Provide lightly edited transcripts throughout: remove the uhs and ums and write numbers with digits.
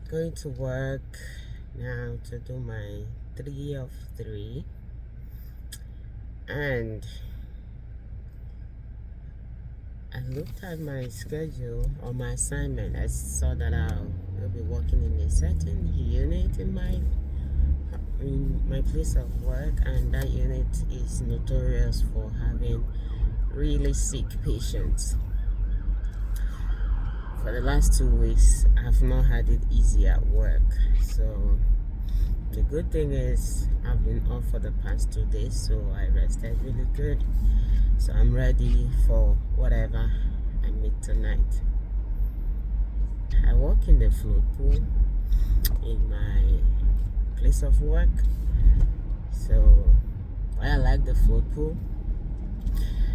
Going to work now to do my 3 of 3, and I looked at my schedule or my assignment. I saw that I'll be working in a certain unit in my place of work, and that unit is notorious for having really sick patients. For the last 2 weeks, I've not had it easy at work. So the good thing is I've been off for the past 2 days, so I rested really good. So I'm ready for whatever I meet tonight. I work in the float pool in my place of work. So I like the float pool.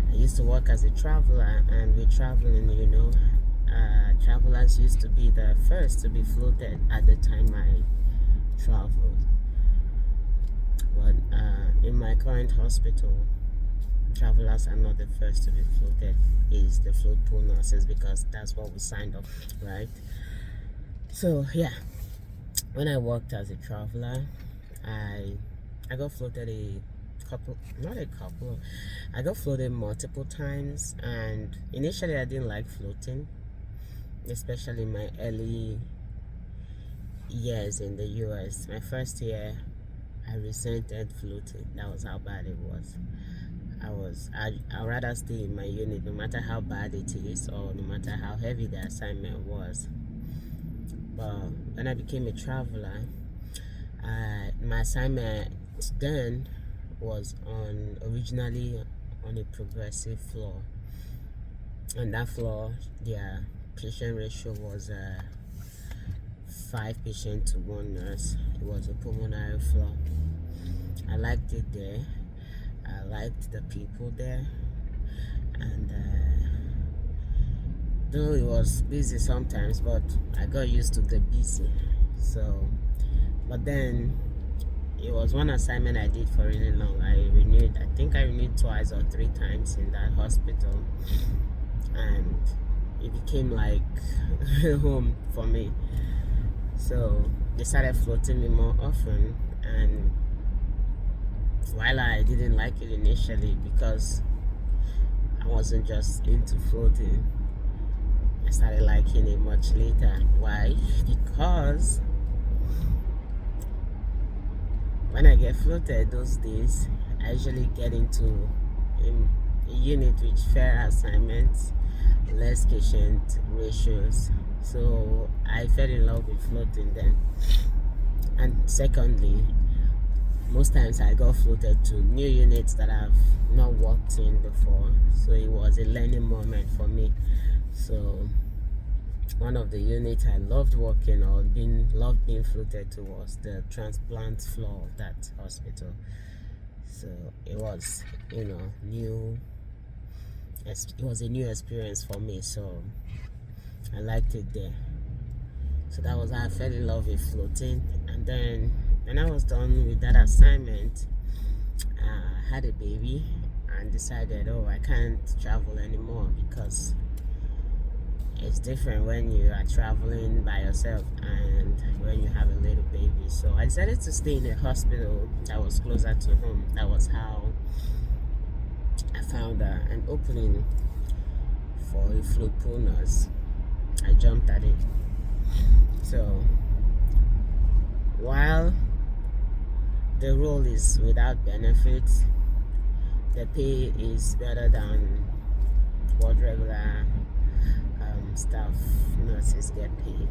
I used to work as a traveler, and with traveling, travelers used to be the first to be floated at the time I traveled. But in my current hospital, travelers are not the first to be floated. It's the float pool nurses, because that's what we signed up, right? So yeah, when I worked as a traveler, I got floated I got floated multiple times, and initially I didn't like floating, especially in my early years in the US. My first year, I resented floating. That was how bad it was. I'd rather stay in my unit no matter how bad it is, or no matter how heavy the assignment was. But when I became a traveler, my assignment then was originally on a progressive floor. On that floor, their patient ratio was 5 patients to 1 nurse. It was a pulmonary floor. I liked it there. I liked the people there, and though it was busy sometimes, but I got used to the busy. So, but then it was one assignment I did for really long. I think I renewed twice or 3 times in that hospital, and it became like home for me. So they started floating me more often, and while I didn't like it initially because I wasn't just into floating, I started liking it much later. Why? Because when I get floated those days, I usually get into a unit with fair assignments, less patient ratios. So I fell in love with floating then. And secondly, most times I got floated to new units that I've not worked in before. So it was a learning moment for me. So one of the units I loved working or loved being floated to was the transplant floor of that hospital. So it was, new. It was a new experience for me. So I liked it there. So that was how I fell in love with floating. And then when I was done with that assignment, I had a baby and decided, I can't travel anymore, because it's different when you are traveling by yourself and when you have a little baby. So I decided to stay in a hospital that was closer to home. That was how I found an opening for a float pool nurse. I jumped at it. So while the role is without benefits, the pay is better than what regular staff nurses get paid.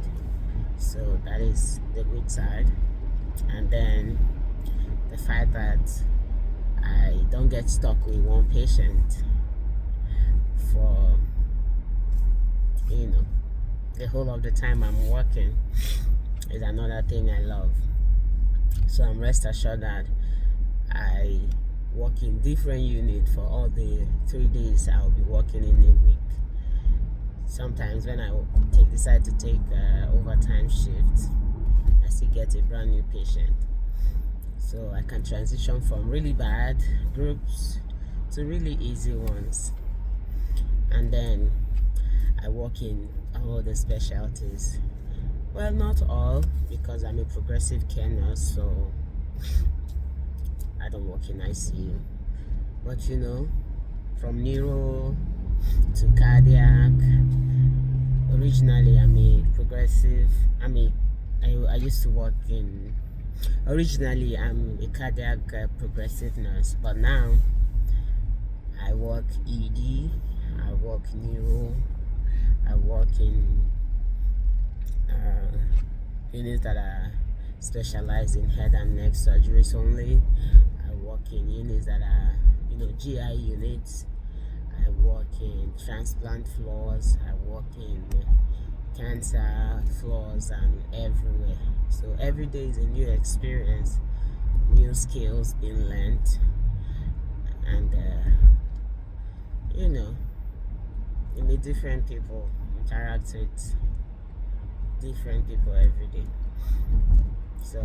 So that is the good side. And then the fact that I don't get stuck with one patient for the whole of the time I'm working is another thing I love. So I'm rest assured that I work in different units for all the 3 days I'll be working in a week. Sometimes when I decide to take overtime shifts, I still get a brand new patient. So I can transition from really bad groups to really easy ones. And then I work in all the specialties. Well, not all, because I'm a progressive care nurse, so I don't work in ICU. But from neuro to cardiac, originally I'm a progressive. I used to work in. Originally, I'm a cardiac progressive nurse, but now I work ED, I work neuro, I work in units that are specialized in head and neck surgeries only. I work in units that are, GI units. I work in transplant floors. I work in cancer floors and everywhere. So every day is a new experience, new skills being learned, and you meet different people, interact with different people every day. So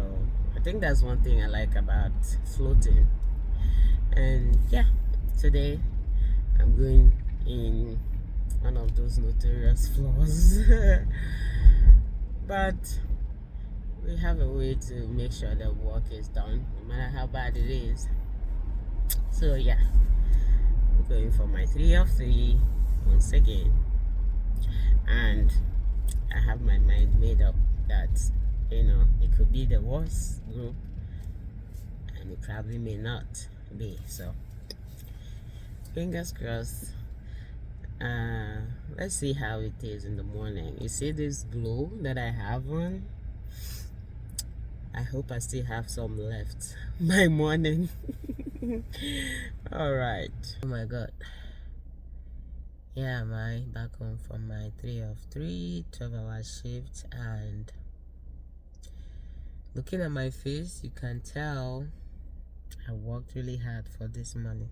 I think that's one thing I like about floating. And yeah, today I'm going in one of those notorious floors. But we have a way to make sure the work is done, no matter how bad it is. So yeah, I'm going for my 3 of 3 once again. And I have my mind made up that, it could be the worst group and it probably may not be. So fingers crossed. Let's see how it is in the morning. You see this glow that I have on? I hope I still have some left by morning. All right. Oh my god. Yeah, I back home from my 3 of 3 12-hour shift, and looking at my face, you can tell I worked really hard for this money.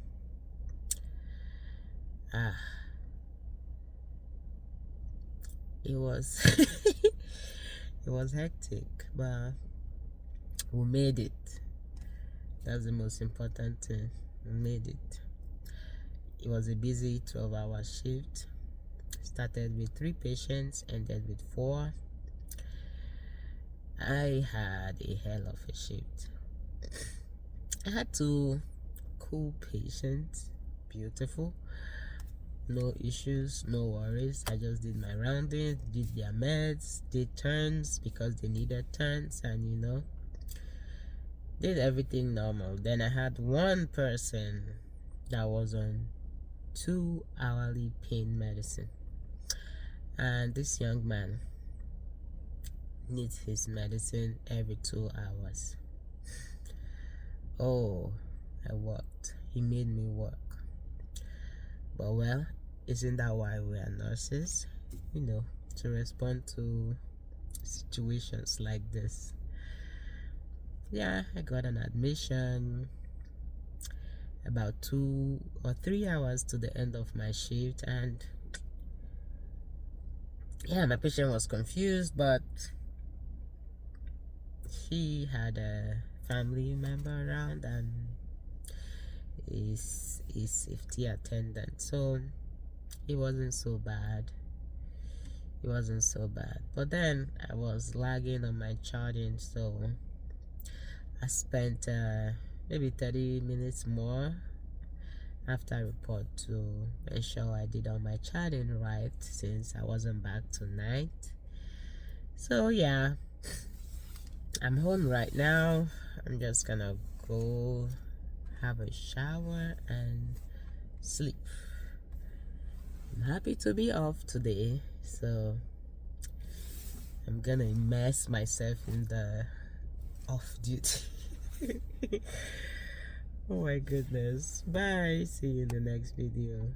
It was it was hectic, but we made it. That's the most important thing. We made it. It was a busy 12-hour shift. Started with 3 patients, ended with 4. I had a hell of a shift. I had 2 cool patients, beautiful, no issues, no worries. I just did my rounding, did their meds, did turns because they needed turns, and did everything normal. Then I had 1 person that was on 2 hourly pain medicine, and this young man needs his medicine every 2 hours. Oh, I worked. He made me work. But well, isn't that why we are nurses? To respond to situations like this. Yeah, I got an admission about 2 or 3 hours to the end of my shift, and yeah, my patient was confused, but he had a family member around and his safety attendant, so it wasn't so bad. But then I was lagging on my charting, so I spent maybe 30 minutes more after I report to ensure I did all my charting right, since I wasn't back tonight. So yeah, I'm home right now. I'm just gonna go have a shower and sleep. I'm happy to be off today, so I'm gonna immerse myself in the off duty. Oh my goodness. Bye. See you in the next video.